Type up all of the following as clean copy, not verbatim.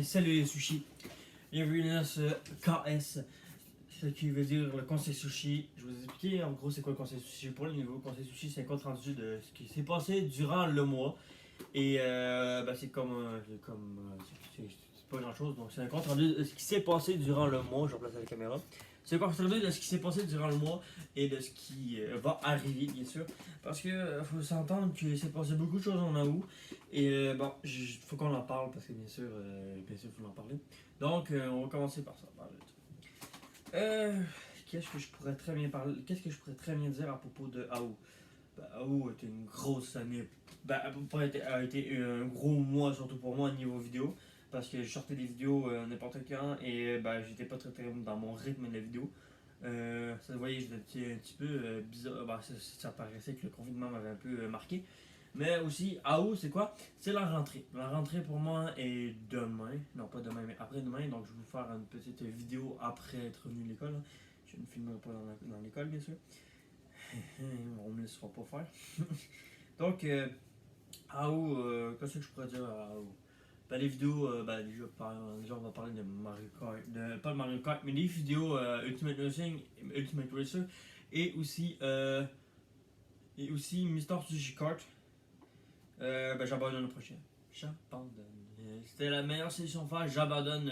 Salut les sushis. Bienvenue dans ce KS, ce qui veut dire le conseil sushi. Je vais vous expliquer en gros c'est quoi le conseil sushi. Pour le niveau conseil sushi, c'est un compte rendu de ce qui s'est passé durant le mois. Et c'est c'est pas grand chose, donc c'est un compte rendu de ce qui s'est passé durant le mois. Je replace la caméra. C'est un compte rendu de ce qui s'est passé durant le mois et de ce qui va arriver, bien sûr. Parce que faut s'entendre qu'il s'est passé beaucoup de choses en août. Et faut qu'on en parle parce que bien sûr, faut en parler. Donc, on va commencer par ça. Qu'est-ce que je pourrais très bien parler, qu'est-ce que je pourrais très bien dire à propos de AO? AO a été une grosse année. A été un gros mois, surtout pour moi, au niveau vidéo. Parce que je sortais des vidéos n'importe quand et j'étais pas très dans mon rythme de la vidéo. Ça se voyait, j'étais un petit peu bizarre. Ça paraissait que le confinement m'avait un peu marqué. Mais aussi, AO, c'est quoi? C'est la rentrée. La rentrée pour moi est demain. Non, pas demain, mais après-demain. Donc, je vais vous faire une petite vidéo après être revenu de l'école. Je ne filmerai pas dans l'école, bien sûr. On me laissera pas faire. Donc, AO, qu'est-ce que je pourrais dire à AO? Les vidéos, déjà on va parler de Mario Kart, pas de Mario Kart, mais des vidéos Ultimate Racing, Ultimate Racer, et aussi Mister Sushi Kart. J'abandonne le prochain. J'abandonne. C'était la meilleure solution à faire. J'abandonne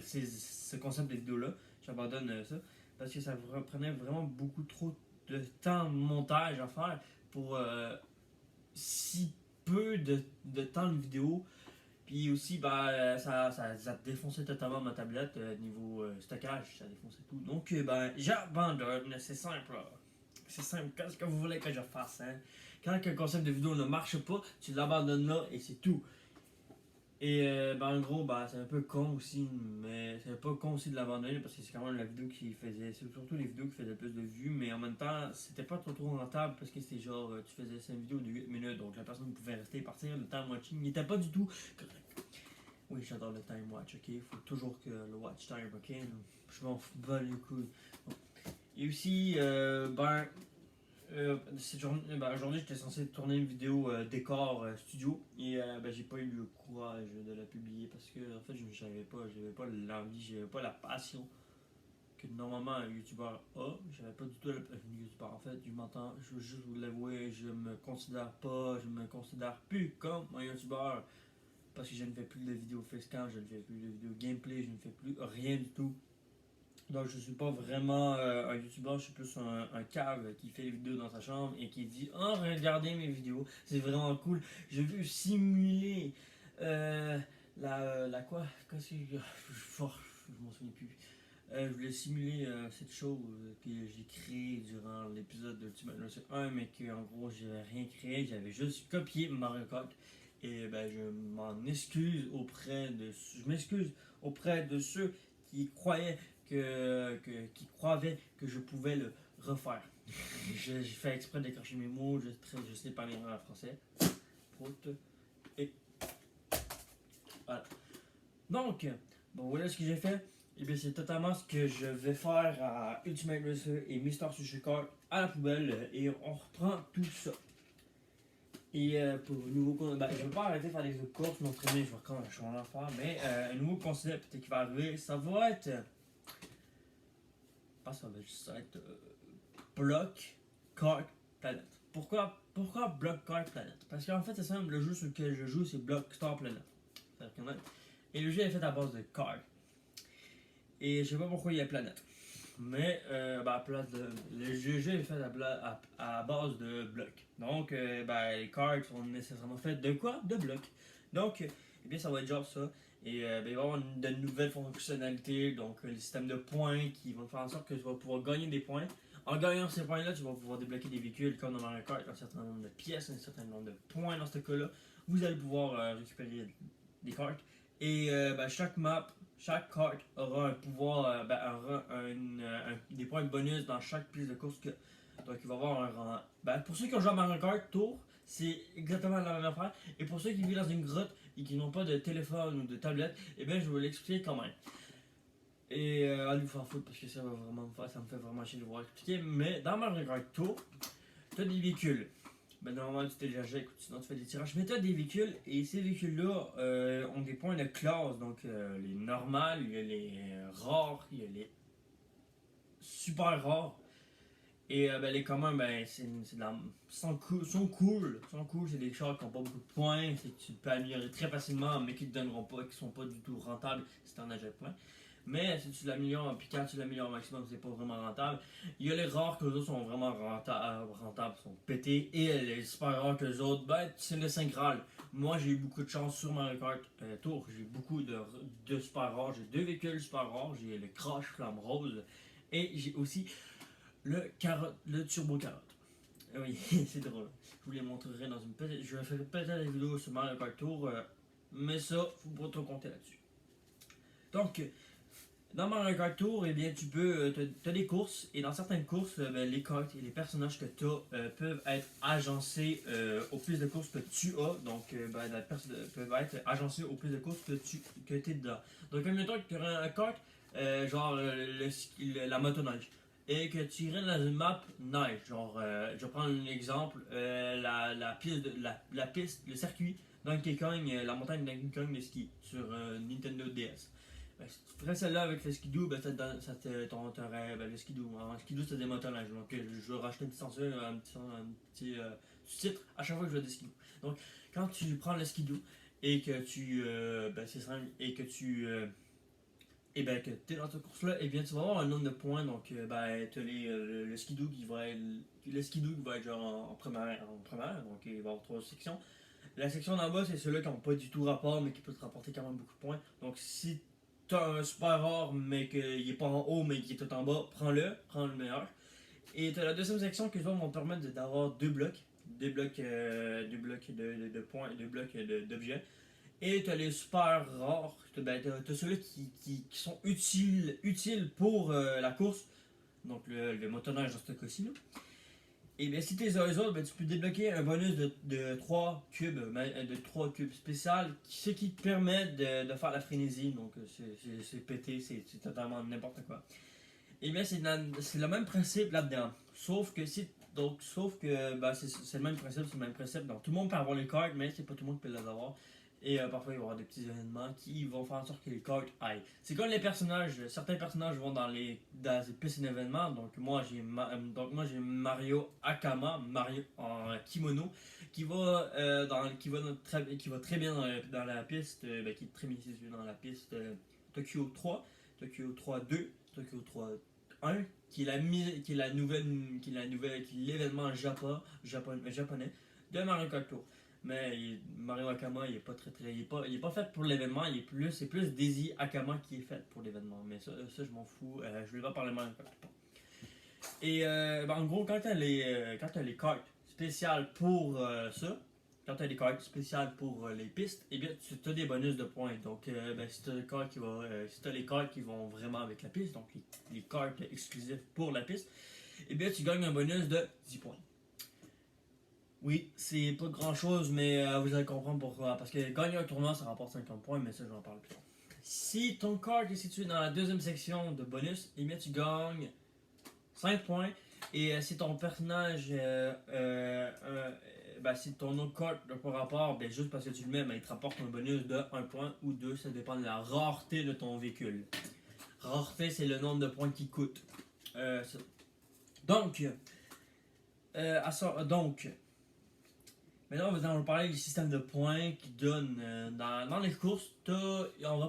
ce concept de vidéo-là. J'abandonne ça. Parce que ça prenait vraiment beaucoup trop de temps de montage à faire pour si peu de temps de vidéo. Puis aussi, ça défonçait totalement ma tablette niveau stockage, ça défonçait tout. Donc, j'abandonne. C'est simple. C'est simple. Qu'est-ce que vous voulez que je fasse, hein? Quand un concept de vidéo ne marche pas, tu l'abandonnes là et c'est tout. Et en gros, c'est un peu con aussi, mais c'est pas con aussi de l'abandonner parce que c'est quand même la vidéo qui faisait, c'est surtout les vidéos qui faisaient le plus de vues, mais en même temps, c'était pas trop rentable parce que c'était genre, tu faisais 5 vidéos de 8 minutes, donc la personne pouvait rester et partir, le time watching n'était pas du tout correct. Oui, j'adore le time watch, ok, il faut toujours que le watch time, ok, je m'en bats les couilles. Bon. Et aussi, aujourd'hui j'étais censé tourner une vidéo décor studio et j'ai pas eu le courage de la publier parce que en fait j'avais pas l'envie, j'avais pas la passion que normalement un youtubeur a. J'avais pas du tout la youtubeur en fait, je veux juste vous l'avouer, je me considère plus comme un youtubeur parce que je ne fais plus de vidéos facecam, je ne fais plus de vidéos gameplay, je ne fais plus rien du tout. Donc je suis pas vraiment un youtubeur, je suis plus un cave qui fait les vidéos dans sa chambre et qui dit oh regardez mes vidéos, c'est vraiment cool. Je veux simuler la quoi? Qu'est-ce que je m'en souviens plus. Je voulais simuler cette chose que j'ai créée durant l'épisode de Ultimate Racer 1, mais qu'en gros j'avais rien créé, j'avais juste copié Mario Kart. Et je m'excuse auprès de ceux qui croyaient qui croyaient que je pouvais le refaire. J'ai fait exprès d'écorcher mes mots, je sais parler en français. Prout. Et voilà. Donc, voilà ce que j'ai fait. Et bien, c'est totalement ce que je vais faire à Ultimate Racer et Mister Sushi Kart à la poubelle. Et on reprend tout ça. Et pour un nouveau concept, je ne vais pas arrêter de faire des autres courses, m'entraîner, je vais en faire. Mais un nouveau concept qui va arriver, ça va être. Ça va juste être Block Kart Planet. Pourquoi Block Kart Planet? Parce qu'en fait, c'est simple, le jeu sur lequel je joue, c'est Block Star Planet. Et le jeu est fait à base de cartes. Et je sais pas pourquoi il y a planète. Mais le jeu est fait à base de blocs. Donc, les cartes sont nécessairement faites de quoi? De blocs. Donc, ça va être genre ça. Et il va y avoir de nouvelles fonctionnalités, donc les systèmes de points qui vont faire en sorte que tu vas pouvoir gagner des points. En gagnant ces points-là, tu vas pouvoir débloquer des véhicules comme dans Mario Kart, un certain nombre de pièces, un certain nombre de points dans ce cas-là. Vous allez pouvoir récupérer des cartes. Et chaque carte aura un pouvoir, des points de bonus dans chaque piste de course. Donc il va y avoir un rang. Pour ceux qui ont joué à Mario Kart Tour, c'est exactement la même affaire. Et pour ceux qui vivent dans une grotte et qui n'ont pas de téléphone ou de tablette, je vais l'expliquer quand même. Et allez vous faire foutre parce que ça me fait vraiment chier de vous expliquer. Mais dans Mario Kart Tour, tu as des véhicules. Ben normalement tu télécharges, écoute, sinon tu fais des tirages. Mais tu as des véhicules et ces véhicules-là ont des points de classe. Donc les normales, il y a les rares, il y a les super rares. Et ben, les communs, ben, c'est de la, sont cool, c'est des chars qui n'ont pas beaucoup de points, c'est que tu peux améliorer très facilement, mais qui ne te donneront pas, qui sont pas du tout rentables si tu en achètes plein. Mais si tu l'améliores, puis quand tu l'améliores au maximum, c'est pas vraiment rentable. Il y a les rares que les autres sont vraiment rentables, sont pétés, et les super rares que les autres, ben, c'est le 5 Graal. Moi, j'ai eu beaucoup de chance sur Mario Kart Tour, j'ai beaucoup de super rares, j'ai deux véhicules super rares, j'ai le Crash Flamme Rose, et j'ai aussi le turbo carotte. Oui, c'est drôle. Je vous les montrerai dans une petite. Je vais faire peut-être des vidéos sur Mario Kart Tour, mais ça, faut pas trop compter là-dessus. Donc, dans Mario Kart Tour, eh bien, tu peux. T'as des courses, et dans certaines courses, ben, les cartes et les personnages que tu as peuvent être agencés au plus de courses que tu as. Donc, ben, peuvent être agencés au plus de courses que tu es dedans. Donc, admettons que tu aurais un kart, genre la motoneige, et que tu irais dans une map neige. Genre, je vais prendre un exemple, la piste, le circuit Donkey Kong, la montagne Donkey Kong de ski sur Nintendo DS. Ben, si tu ferais celle-là avec le skidoo, ben, t'aurais ben, le skidoo. En skidoo, c'est des motoneiges. Donc, je vais racheter une petite censure, un petit sous-titre à chaque fois que je vais des skidoo. Donc, quand tu prends le skidoo et que tu. Ben, c'est simple, et que tu. Et ben, que tu es dans cette course-là, et bien, tu vas avoir un nombre de points. Donc, ben, tu as le skidoo qui va être. Le skidoo qui va être genre en première, donc il va y avoir trois sections. La section d'en bas, c'est ceux-là qui n'ont pas du tout rapport, mais qui peuvent te rapporter quand même beaucoup de points. Donc, si tu as un super rare, mais qu'il n'est pas en haut, mais qu'il est tout en bas, prends le meilleur. Et tu as la deuxième section qui vont te permettre d'avoir deux blocs. Deux blocs de points et deux blocs d'objets. Et tu as les super rares. Ben, tu as ceux-là qui sont utiles pour la course. Donc, le motoneige dans ce cas-ci. Et bien, si tu les as eux autres, ben, tu peux débloquer un bonus de 3 cubes, de 3 cubes spécial, ce qui te permet de faire la frénésie. Donc, c'est pété, c'est totalement n'importe quoi. Et bien, c'est le même principe là-dedans. Sauf que ben, c'est le même principe, c'est le même principe. Donc, tout le monde peut avoir les cartes, mais c'est pas tout le monde qui peut les avoir. Et parfois, il va y avoir des petits événements qui vont faire en sorte que les cartes aillent. C'est comme les personnages. Certains personnages vont dans les pistes d'événements. Donc moi j'ai Mario Akama, Mario en kimono, qui va très bien dans la piste, ben, qui est très bien situé dans la piste Tokyo 3, Tokyo 3 2, Tokyo 3 1, qui est l'événement japonais de Mario Kart Tour. Mais Mario Akama, il est pas il est pas fait pour l'événement, c'est plus Daisy Akama qui est fait pour l'événement. Mais ça je m'en fous, je vais pas parler Mario Kart. Et ben, en gros, quand t'as les cartes spéciales pour ça, quand tu as des cartes spéciales pour les pistes, eh bien, tu as des bonus de points. Donc, ben, si tu as, les cartes qui vont vraiment avec la piste, donc les cartes exclusives pour la piste, eh bien, tu gagnes un bonus de 10 points. Oui, c'est pas grand chose, mais vous allez comprendre pourquoi. Parce que gagner un tournoi, ça rapporte 50 points, mais ça, je vais en parler plus tard. Si ton card est situé dans la deuxième section de bonus, eh bien, tu gagnes 5 points. Et si ton personnage, ben, si ton autre carte n'a pas rapport, ben, juste parce que tu le mets, ben, il te rapporte un bonus de 1 point ou 2, ça dépend de la rareté de ton véhicule. Rareté, c'est le nombre de points qu'il coûte. Donc, maintenant, on va parler du système de points qui donne dans les courses. Dans la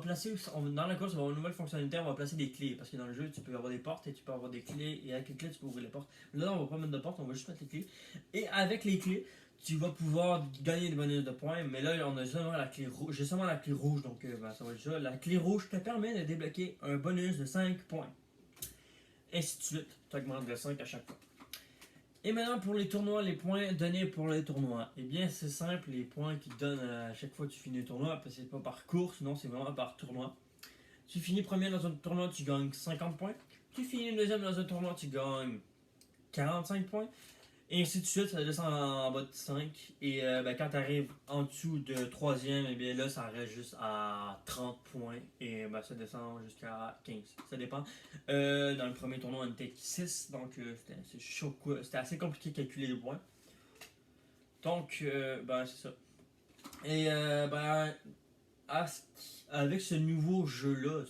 course, on va avoir une nouvelle fonctionnalité, on va placer des clés. Parce que dans le jeu, tu peux avoir des portes et tu peux avoir des clés. Et avec les clés, tu peux ouvrir les portes. Là, on va pas mettre de porte, on va juste mettre les clés. Et avec les clés, tu vas pouvoir gagner des bonus de points. Mais là, on a seulement la clé rouge. J'ai seulement la clé rouge, donc ben, ça va être ça. La clé rouge te permet de débloquer un bonus de 5 points. Ainsi de suite. Tu augmentes de 5 à chaque fois. Et maintenant pour les tournois, les points donnés pour les tournois. Eh bien c'est simple, les points qu'ils donnent à chaque fois que tu finis le tournoi, parce que c'est pas par course, non c'est vraiment par tournoi. Tu finis premier dans un tournoi, tu gagnes 50 points. Tu finis deuxième dans un tournoi, tu gagnes 45 points. Et ainsi de suite, ça descend en bas de 5. Et ben, quand tu arrives en dessous de troisième, et bien là, ça reste juste à 30 points. Et ben, ça descend jusqu'à 15. Ça dépend. Dans le premier tournoi, on était 6. Donc c'était assez compliqué de calculer les points. Donc, ben, c'est ça. Et ben, avec ce nouveau jeu-là,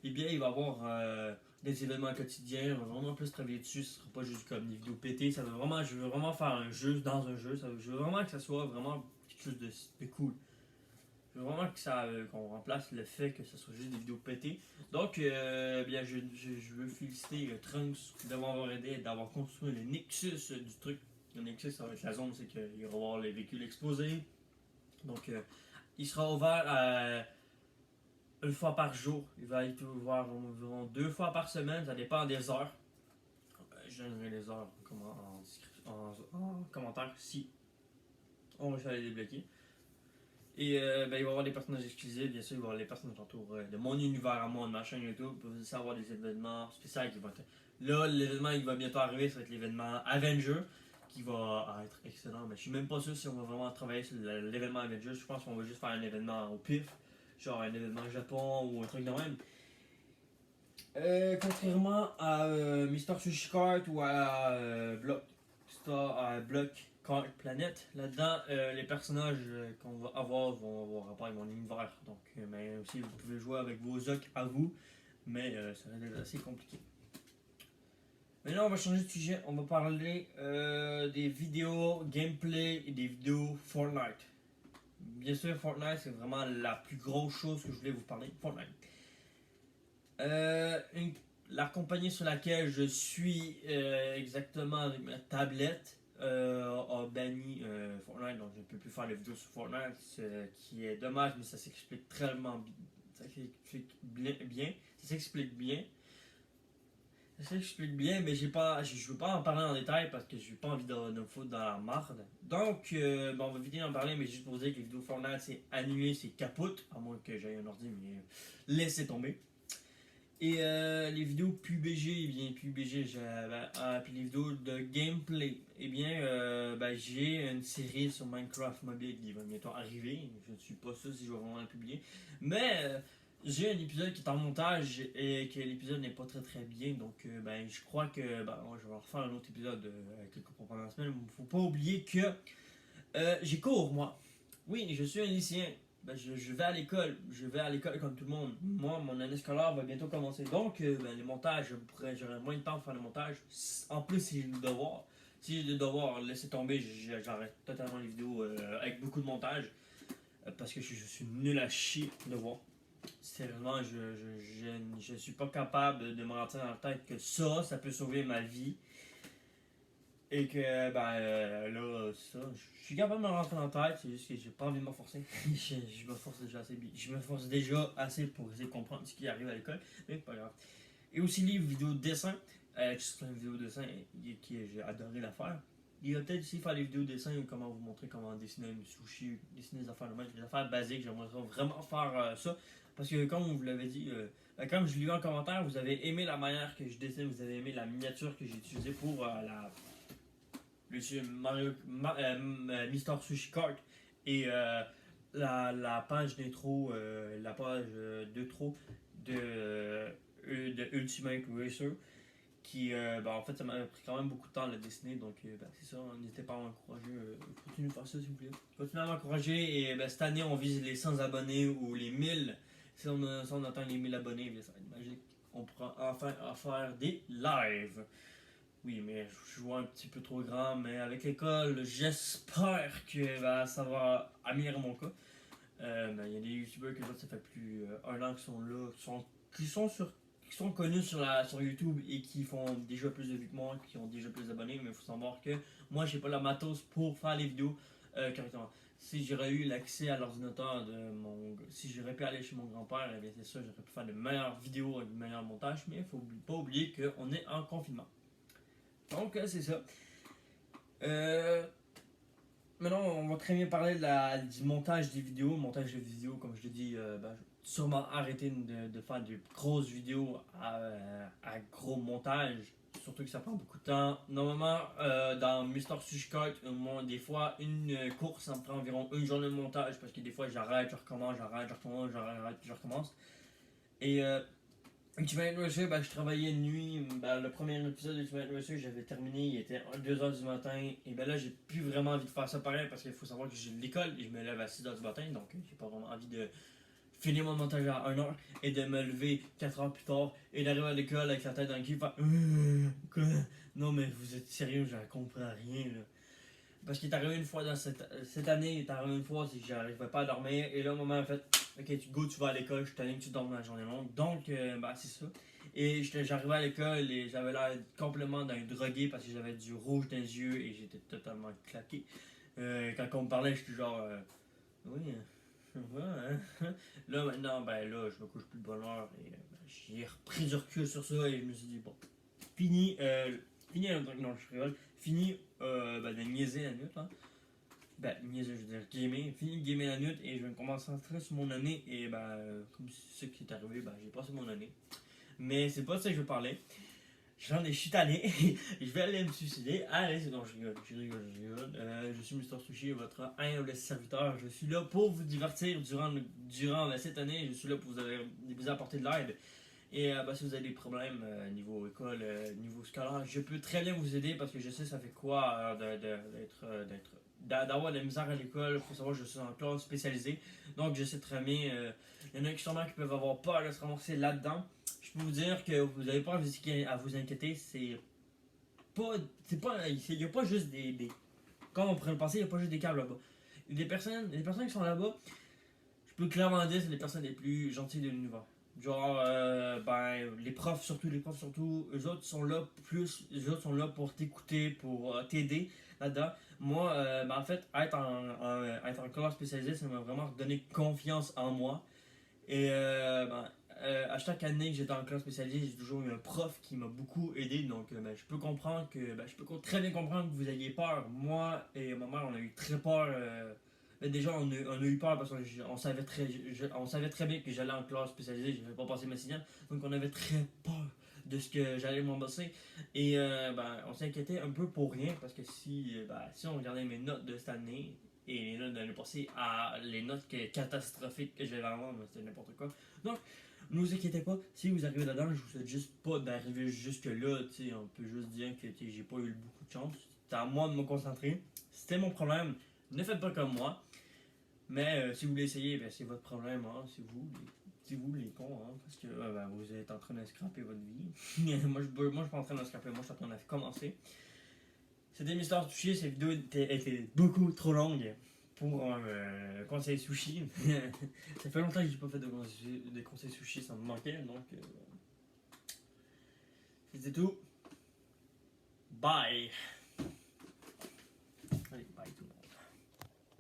eh bien, il va y avoir des événements quotidiens, on va vraiment plus travailler dessus, ce sera pas juste comme des vidéos pétées, je veux vraiment faire un jeu dans un jeu, je veux vraiment que ça soit vraiment quelque chose de cool. Je veux vraiment que qu'on remplace le fait que ce soit juste des vidéos pétées. Donc, bien, je veux féliciter Trunks d'avoir aidé, d'avoir construit le Nexus du truc. Le Nexus, ça va être la zone, c'est qu'il va y avoir les véhicules exposés. Donc, il sera ouvert une fois par jour. Il va être ouvert environ 2 fois par semaine. Ça dépend des heures. Je donnerai les heures en commentaire si on réussit à les débloquer. Et ben, il va y avoir des personnages exclusifs, bien sûr, il va y avoir les personnages autour de mon univers à moi, de ma chaîne YouTube. Pour vous savoir des événements spéciaux qui vont être. Là, l'événement qui va bientôt arriver, ça va être l'événement Avenger, qui va être excellent. Mais je suis même pas sûr si on va vraiment travailler sur l'événement Avenger. Je pense qu'on va juste faire un événement au pif, genre un événement au Japon ou un truc de même. Contrairement à Mister Sushi Kart ou à Block Kart Planet, là-dedans, les personnages qu'on va avoir vont avoir rapport avec mon univers. Donc, mais aussi, vous pouvez jouer avec vos ocks à vous, mais ça va être assez compliqué. Maintenant, on va changer de sujet. On va parler des vidéos gameplay et des vidéos Fortnite. Bien sûr, Fortnite, c'est vraiment la plus grosse chose que je voulais vous parler. Fortnite. La compagnie sur laquelle je suis exactement avec ma tablette a banni Fortnite, donc je ne peux plus faire les vidéos sur Fortnite, ce qui est dommage, mais ça s'explique tellement ça s'explique bien. Ça s'explique bien. Ça s'explique bien, mais je veux pas en parler en détail parce que je n'ai pas envie de me foutre dans la marde. Donc, on va vite en parler, mais juste pour vous dire que les vidéos Fortnite c'est annulé, c'est capote, à moins que j'aille un ordi, mais laissez tomber. Et les vidéos PUBG, eh bien PUBG, puis les vidéos de gameplay, eh bien j'ai une série sur Minecraft Mobile qui va bientôt arriver. Je ne suis pas sûr si je vais vraiment la publier, mais j'ai un épisode qui est en montage et que l'épisode n'est pas très très bien, donc je crois que je vais refaire un autre épisode quelques fois pendant la semaine. Il ne faut pas oublier que j'ai cours moi. Oui, je suis un lycéen. Je vais à l'école, comme tout le monde. Moi, mon année scolaire va bientôt commencer. Donc, les montages, j'aurai moins de temps pour faire le montage. En plus, si j'ai le devoir, laisser tomber, j'arrête totalement les vidéos avec beaucoup de montage. Parce que je suis nul à chier de voir. Sérieusement, je ne suis pas capable de me rentrer dans la tête que ça peut sauver ma vie. Et que, là, ça, je suis capable de me rentrer dans la tête, c'est juste que j'ai pas envie de me forcer. je me force déjà assez. Je me force déjà assez pour essayer de comprendre ce qui arrive à l'école, mais pas grave. Et aussi, les vidéos de dessin. C'est une vidéo de dessin qui j'ai adoré la faire. Il va peut-être aussi faire les vidéos de dessin ou comment vous montrer comment dessiner un sushi, dessiner des affaires de même, des affaires basiques. J'aimerais vraiment faire ça. Parce que, comme vous l'avez dit, comme je l'ai vu en commentaire, vous avez aimé la manière que je dessine, vous avez aimé la miniature que j'ai utilisée pour Mister Sushi Kart et la page d'intro, la page d'intro de Ultimate Racer qui en fait ça m'a pris quand même beaucoup de temps à le dessiner, donc c'est ça, n'hésitez pas à m'encourager, continuez de faire ça s'il vous plaît, continuez à m'encourager et cette année on vise les 100 abonnés ou les 1000. Si on atteint les 1000 abonnés, ça va être magique, on pourra enfin faire des lives. Oui, mais je vois un petit peu trop grand, mais avec l'école, j'espère que ça va améliorer mon cas. Il y a des youtubeurs que ça fait plus un an qui sont là, qui sont connus sur YouTube et qui font déjà plus de vues que moi, qui ont déjà plus d'abonnés, mais il faut savoir que moi j'ai pas la matos pour faire les vidéos correctement. Si j'aurais eu l'accès à l'ordinateur si j'aurais pu aller chez mon grand-père, eh bien c'est sûr, j'aurais pu faire de meilleures vidéos avec de meilleurs montages, mais il faut pas oublier qu'on est en confinement. Donc, c'est ça. Maintenant, on va très bien parler du montage des vidéos. Montage de vidéos, comme je l'ai dit, je vais sûrement arrêter de faire de grosses vidéos à gros montage. Surtout que ça prend beaucoup de temps. Normalement, dans Mister Sushi Kart, des fois, une course, ça me prend environ une journée de montage. Parce que des fois, j'arrête, je recommence, j'arrête, je recommence. Et Ultimate Rusher, ben, je travaillais de nuit. Ben, le premier épisode d'Ultimate Rusher, j'avais terminé, il était 2h du matin. Et ben là, j'ai plus vraiment envie de faire ça pareil parce qu'il faut savoir que j'ai de l'école et je me lève à 6h du matin. Donc, j'ai pas vraiment envie de finir mon montage à 1h et de me lever 4h plus tard et d'arriver à l'école avec la tête dans le cul. Faire quoi? Non, mais vous êtes sérieux, j'en comprends rien là. Parce qu'il est arrivé une fois dans cette année, il est arrivé une fois, c'est que j'arrivais pas à dormir. Et là, au moment, en fait, ok, tu vas à l'école, je suis tanné que tu dormes la journée longue. Donc, bah, c'est ça. Et j'arrivais à l'école et j'avais l'air complètement d'un drogué parce que j'avais du rouge dans les yeux et j'étais totalement claqué. Quand on me parlait, j'étais genre, oui, ouais, hein. Là, maintenant, ben là, je me couche plus de bonne heure et ben, j'ai repris du recul sur ça et je me suis dit, bon, fini, fini la non, je rigole, fini ben, de niaiser la nuit, là. Ben, niaiser, je veux dire, gamer, fini de gamer la nuit et je vais me concentrer sur mon année et ben, comme c'est ce qui est arrivé, ben, j'ai passé mon année. Mais c'est pas de ça que je veux parler. J'en ai chutané, je vais aller me suicider. Allez, c'est donc, je rigole. Je suis Mister Sushi, votre humble serviteur. Je suis là pour vous divertir durant cette année. Je suis là pour vous apporter de l'aide. Et bah, si vous avez des problèmes niveau école, niveau scolaire, je peux très bien vous aider parce que je sais ça fait quoi d'avoir de la misère à l'école. Il faut savoir que je suis en classe spécialisée. Donc je sais très bien, il y en a qui sûrement qui peuvent avoir peur de se ramasser là-dedans. Je peux vous dire que vous n'avez pas à vous inquiéter. Il n'y a pas juste des. Comme on pourrait le penser, il n'y a pas juste des câbles là-bas. Les personnes qui sont là-bas, je peux clairement dire, c'est les personnes les plus gentilles de l'univers. Genre, ben, les profs surtout, eux autres sont là pour t'écouter, pour t'aider là-dedans. Moi, ben, en fait, être en classe spécialisée, ça m'a vraiment donné confiance en moi. Et ben, à chaque année que j'étais en classe spécialisée, j'ai toujours eu un prof qui m'a beaucoup aidé. Donc, ben, je peux très bien comprendre que vous ayez peur. Moi et ma mère, on a eu très peur. Ben, déjà, on a eu peur parce qu'on on savait très bien que j'allais en classe spécialisée, je n'avais pas passé ma sixième. Donc, on avait très peur de ce que j'allais m'embosser. Et ben, on s'inquiétait un peu pour rien parce que si on regardait mes notes de cette année, et les notes de l'année passée à les notes catastrophiques que j'avais avoir, c'était n'importe quoi. Donc, ne vous inquiétez pas, si vous arrivez là-dedans, je vous souhaite juste pas d'arriver jusque-là, tu sais, on peut juste dire que j'ai pas eu beaucoup de chance. C'était à moi de me concentrer. C'était mon problème. Ne faites pas comme moi. Mais si vous voulez essayer, ben, c'est votre problème, hein. C'est vous les cons, hein, parce que ben, vous êtes en train de scraper votre vie. Moi, je suis pas en train de scraper, moi, je suis en train de commencer. C'était Mister Sushi, cette vidéo était beaucoup trop longue pour un conseil sushi. Ça fait longtemps que j'ai pas fait de conseils sushi, ça me manquait, donc c'était tout. Bye! Allez, bye tout.